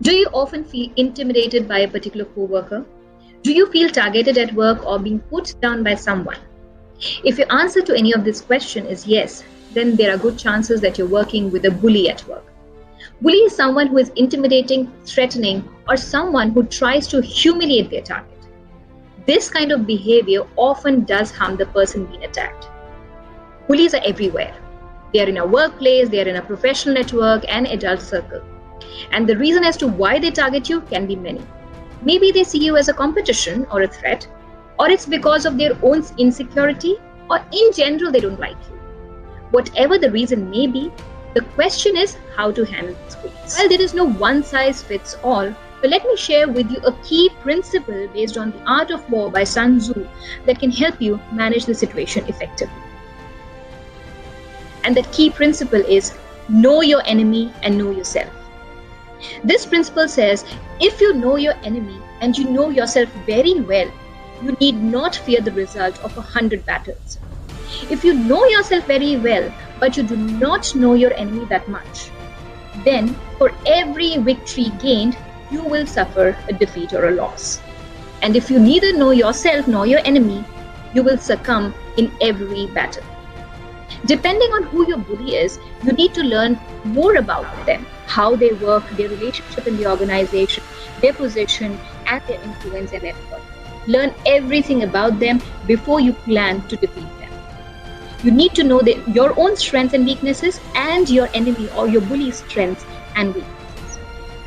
Do you often feel intimidated by a particular coworker? Do you feel targeted at work or being put down by someone? If your answer to any of this question is yes, then there are good chances that you're working with a bully at work. Bully is someone who is intimidating, threatening, or someone who tries to humiliate their target. This kind of behavior often does harm the person being attacked. Bullies are everywhere. They are in a workplace, they are in a professional network, and adult circle. And the reason as to why they target you can be many. Maybe they see you as a competition or a threat, or it's because of their own insecurity, or in general they don't like you. Whatever the reason may be, the question is how to handle these bullies. Well, there is no one size fits all, but let me share with you a key principle based on The Art of War by Sun Tzu that can help you manage the situation effectively. And that key principle is know your enemy and know yourself. This principle says if you know your enemy and you know yourself very well, you need not fear the result of 100 battles. If you know yourself very well, but you do not know your enemy that much, then for every victory gained, you will suffer a defeat or a loss. And if you neither know yourself nor your enemy, you will succumb in every battle. Depending on who your bully is, you need to learn more about them, how they work, their relationship in the organization, their position, and their influence and network. Learn everything about them before you plan to defeat them. You need to know your own strengths and weaknesses and your enemy or your bully's strengths and weaknesses.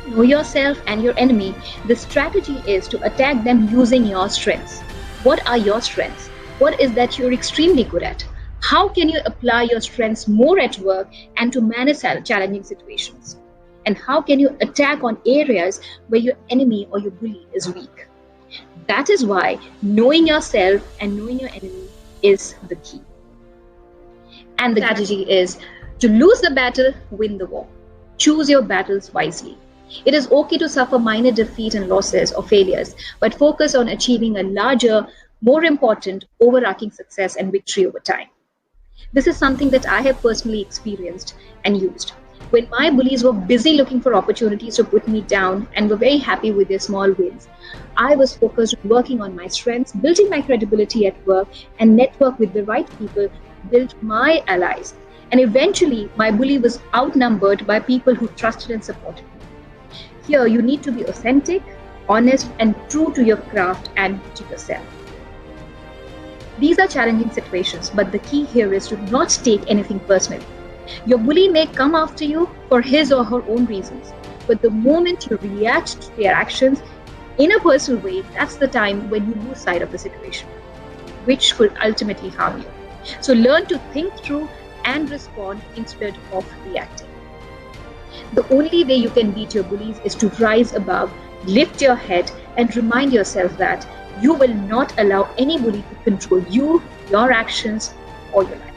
Know yourself and your enemy. The strategy is to attack them using your strengths. What are your strengths? What is that you're extremely good at? How can you apply your strengths more at work and to manage challenging situations? And how can you attack on areas where your enemy or your bully is weak? That is why knowing yourself and knowing your enemy is the key. And the strategy is to lose the battle, win the war. Choose your battles wisely. It is okay to suffer minor defeat and losses or failures, but focus on achieving a larger, more important, overarching success and victory over time. This is something that I have personally experienced and used. When my bullies were busy looking for opportunities to put me down and were very happy with their small wins, I was focused on working on my strengths, building my credibility at work, and network with the right people, build my allies. And eventually, my bully was outnumbered by people who trusted and supported me. Here, you need to be authentic, honest, and true to your craft and to yourself. These are challenging situations, but the key here is to not take anything personally. Your bully may come after you for his or her own reasons, but the moment you react to their actions in a personal way, that's the time when you lose sight of the situation, which could ultimately harm you. So learn to think through and respond instead of reacting. The only way you can beat your bullies is to rise above, lift your head, and remind yourself that you will not allow any bully to control you, your actions, or your life.